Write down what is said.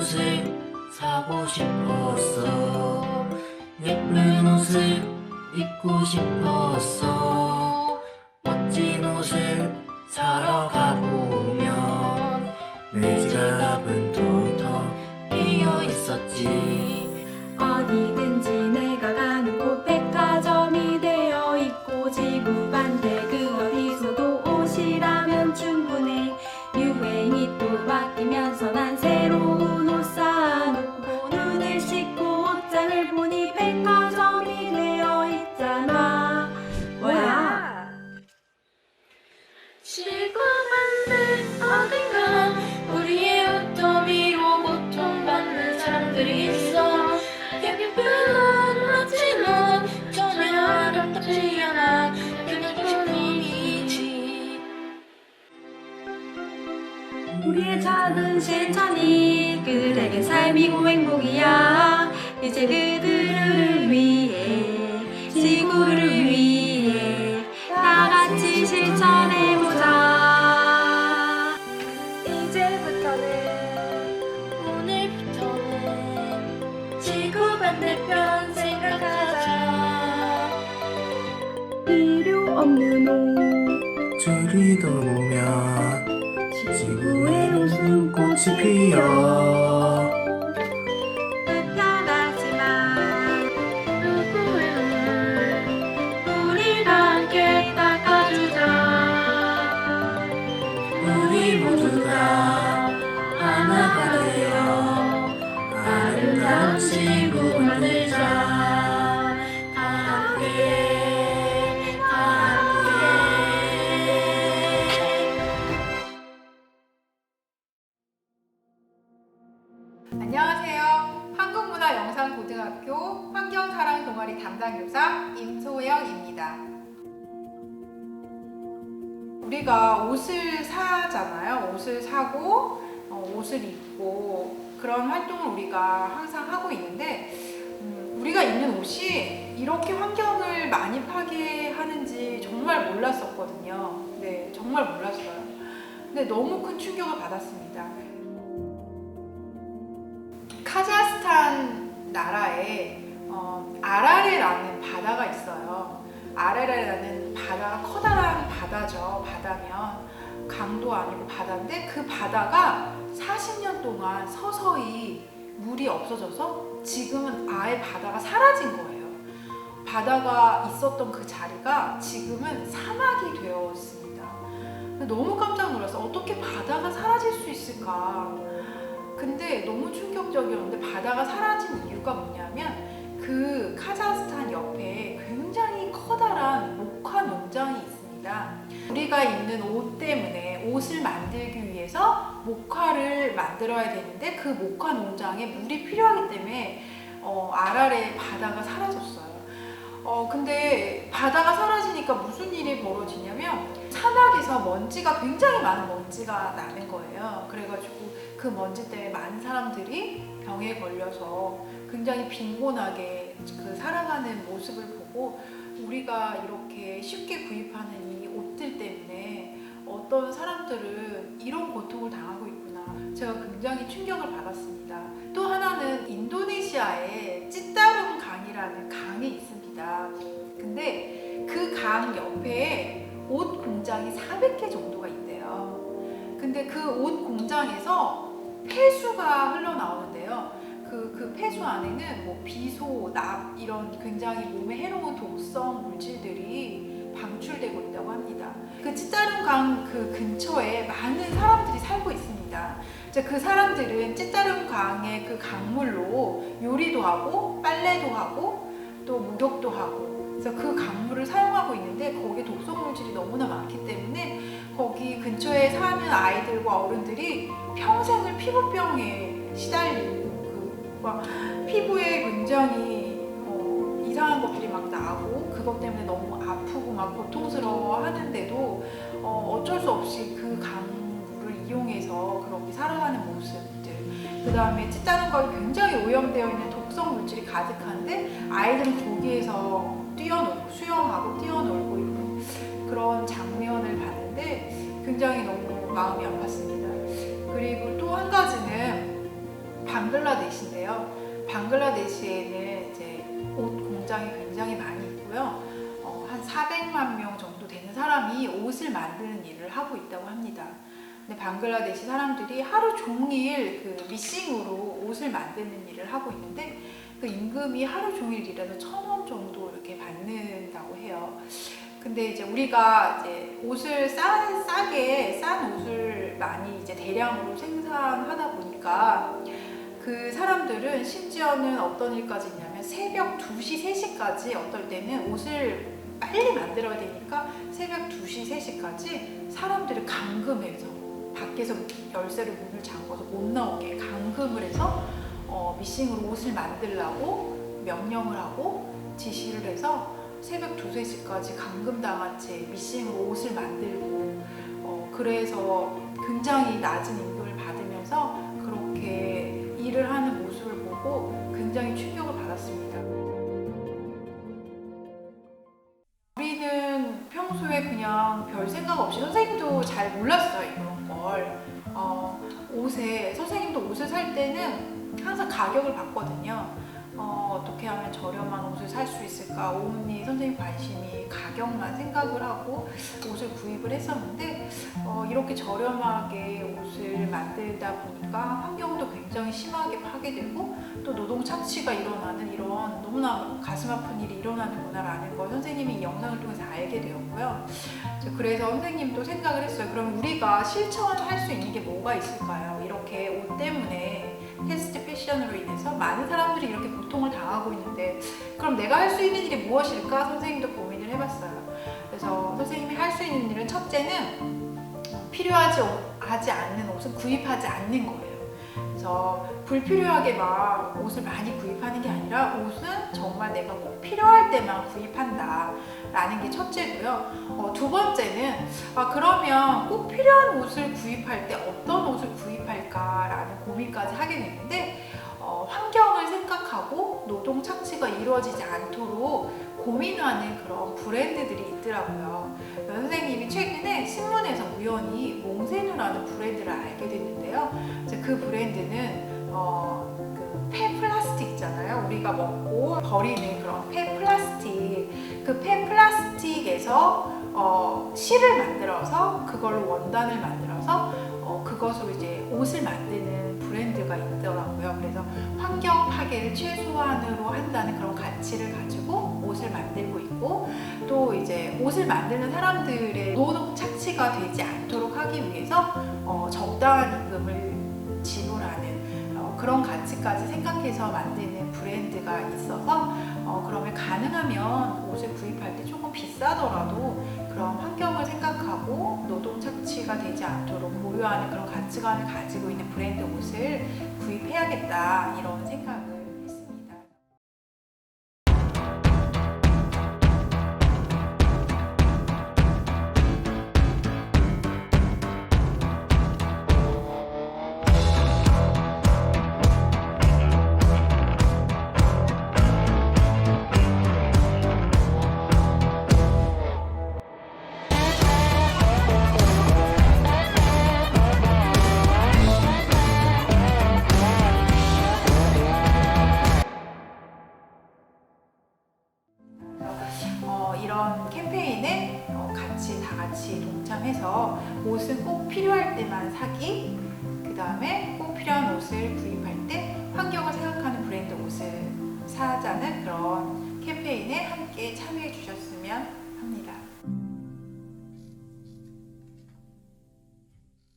옷을 사고 싶었어. 예쁜 옷을 입고 싶었어. 멋진 옷을 사러 가보면 내 지갑은 텅텅 비어 있었지. 어디든지 내가 가는 곳 백화점이 되어 있고 지구 반대 그 어디서도 옷이라면 충분해. 유행이 또 바뀌면서 난 새로운 옷 쌓아놓고 눈을 씻고 옷장을 보니 백화점이 되어 있잖아. 뭐야? 지구 반대 어딘가 우리의 옷더미로 고통받는 사람들이 있어. 예쁜 멋진 옷 전혀 아름답지 않아. 그냥 뿐이지. 우리의 작은 실천이 그들에겐 삶이고 행복이야. 이제 그들을 위해 지구를 위해 다 같이 실천해보자. 이제부터는 오늘부터는 지구 반대편 생각하자. 필요 없는 옷 저리도 보면 지구에 웃음꽃이 피어. 불편하지만 누구의 눈물 우리가 함께 닦아주자. 우리 모두가 하나가 되어 아름다운 지구 만들자. 함께 함께. 안녕하세요. 한국문화영상고등학교 환경사랑 동아리 담당교사 임소영입니다. 우리가 옷을 사잖아요. 옷을 사고 옷을 입고 그런 활동을 우리가 항상 하고 있는데 우리가 입는 옷이 이렇게 환경을 많이 파괴하는지 정말 몰랐었거든요. 네, 정말 몰랐어요. 근데 너무 큰 충격을 받았습니다. 카자흐스탄 나라에 아라레라는 바다가 있어요. 아라레라는 바다가 커다란 바다죠. 바다면 강도 아니고 바다인데 그 바다가 40년 동안 서서히 물이 없어져서 지금은 아예 바다가 사라진 거예요. 바다가 있었던 그 자리가 지금은 사막이 되었습니다. 너무 깜짝 놀랐어요. 어떻게 바다가 사라질 수 있을까? 근데 너무 충격적이었는데 바다가 사라진 이유가 뭐냐면 그 카자흐스탄 옆에 굉장히 커다란 목화 농장이 있습니다. 우리가 입는 옷 때문에 옷을 만들기 위해서 목화를 만들어야 되는데 그 목화 농장에 물이 필요하기 때문에 아라레 바다가 사라졌어요. 근데 바다가 사라지니까 무슨 일이 벌어지냐면 사막에서 먼지가 굉장히 많은 먼지가 나는 거예요. 그래가지고 그 먼지 때문에 많은 사람들이 병에 걸려서 굉장히 빈곤하게 그 살아가는 모습을 보고 우리가 이렇게 쉽게 구입하는 이 옷들 때문에 어떤 사람들은 이런 고통을 당하고 있구나. 제가 굉장히 충격을 받았습니다. 또 하나는 인도네시아에 찌따름 강이라는 강이 있습니다. 근데 그 강 옆에 옷 공장이 400개 정도가 있대요. 근데 그 옷 공장에서 폐수가 흘러나오는데요. 그 폐수 안에는 뭐 비소, 납 이런 굉장히 몸에 해로운 독성 물질들이 방출되고 있다고 합니다. 그 찌따름 강 그 근처에 많은 사람들이 살고 있습니다. 그 사람들은 찌따름 강의 그 강물로 요리도 하고 빨래도 하고 또 목욕도 하고 그래서 그 강물을 사용하고 있는데 거기에 독성 물질이 너무나 많기 때문에 거기 근처에 사는 아이들과 어른들이 평생을 피부병에 시달리고 막 피부에 굉장히 이상한 것들이 막 나고 그것 때문에 너무 아프고 막 고통스러워 하는데도 어쩔 수 없이 그 강물을 이용해서 그렇게 살아가는 모습들, 그 다음에 찌따른 거에 굉장히 오염되어 있는 독성 물질이 가득한데 아이들은 거기에서 뛰어놀고 수영하고 뛰어놀고 있는 그런 장면을 봤는데 굉장히 너무 마음이 아팠습니다. 그리고 또 한 가지는 방글라데시인데요. 방글라데시에는 이제 옷 공장이 굉장히 많이 있고요. 한 400만 명 정도 되는 사람이 옷을 만드는 일을 하고 있다고 합니다. 근데 방글라데시 사람들이 하루 종일 그 미싱으로 옷을 만드는 일을 하고 있는데 그 임금이 하루 종일 일해서 1,000원 정도 이렇게 받는다고 해요. 근데 이제 우리가 이제 옷을 싸게 싼 옷을 많이 이제 대량으로 생산하다 보니까 그 사람들은 심지어는 어떤 일까지 있냐면 새벽 2시, 3시까지 어떨 때는 옷을 빨리 만들어야 되니까 새벽 2시, 3시까지 사람들을 감금해서 밖에서 열쇠로 문을 잠궈서 못 나오게 감금을 해서 미싱으로 옷을 만들라고 명령을 하고 지시를 해서 새벽 2, 3시까지 감금당한 채 미싱으로 옷을 만들고 그래서 굉장히 낮은 임금을 받으면서 그렇게 일을 하는 모습을 보고 굉장히 충격을 받았습니다. 우리는 평소에 그냥 별 생각 없이 선생님도 잘 몰랐어요 이런 걸. 옷에 선생님도 옷을 살 때는 항상 가격을 봤거든요. 어떻게 하면 저렴한 옷을 살 수 있을까 온전히 선생님 관심이 가격만 생각을 하고 옷을 구입을 했었는데 이렇게 저렴하게 옷을 만들다 보니까 환경도 굉장히 심하게 파괴되고 또 노동 착취가 일어나는 이런 너무나 가슴 아픈 일이 일어나는구나라는 걸 선생님이 이 영상을 통해서 알게 되었고요. 그래서 선생님도 생각을 했어요. 그럼 우리가 실천할 수 있는 게 뭐가 있을까요? 이렇게 옷 때문에 패스트 패션으로 인해서 많은 사람들이 이렇게 고통을 당하고 있는데 그럼 내가 할 수 있는 일이 무엇일까? 선생님도 고민을 해봤어요. 그래서 선생님이 할 수 있는 일은 첫째는 필요하지 않는 옷은 구입하지 않는 거예요. 그래서 불필요하게 막 옷을 많이 구입하는 게 아니라 옷은 정말 내가 꼭 필요할 때만 구입한다 라는 게 첫째고요. 두 번째는 그러면 꼭 필요한 옷을 구입할 때 어떤 옷을 구입할까 라는 고민까지 하게 됐는데 환경을 생각하고 노동 착취가 이루어지지 않도록 고민하는 그런 브랜드들이 있더라고요. 선생님이 최근에 신문에서 우연히 몽세누라는 브랜드를 알게 됐는데요. 그 브랜드는 그 폐플라스틱 있잖아요. 우리가 먹고 버리는 그런 폐플라스틱, 그 폐플라스틱에서 실을 만들어서 그걸로 원단을 만들어서 그것으로 이제 옷을 만드는 브랜드가 있더라고요. 그래서 환경 파괴를 최소한으로 한다는 그런 가치를 가지고 옷을 만들고 있고 또 이제 옷을 만드는 사람들의 노동 착취가 되지 않도록 하기 위해서 적당한 임금을 지불하는 그런 가치까지 생각해서 만드는 브랜드가 있어서 그러면 가능하면 옷을 구입할 때 조금 비싸더라도 그런 환경을 생각하고 노동 착취가 되지 않도록 고려하는 그런 가치관을 가지고 있는 브랜드 옷을 구입해야겠다 이런 생각을 했습니다. 이런 캠페인에 다 같이 동참해서 옷은 꼭 필요할 때만 사기, 그 다음에 꼭 필요한 옷을 구입할 때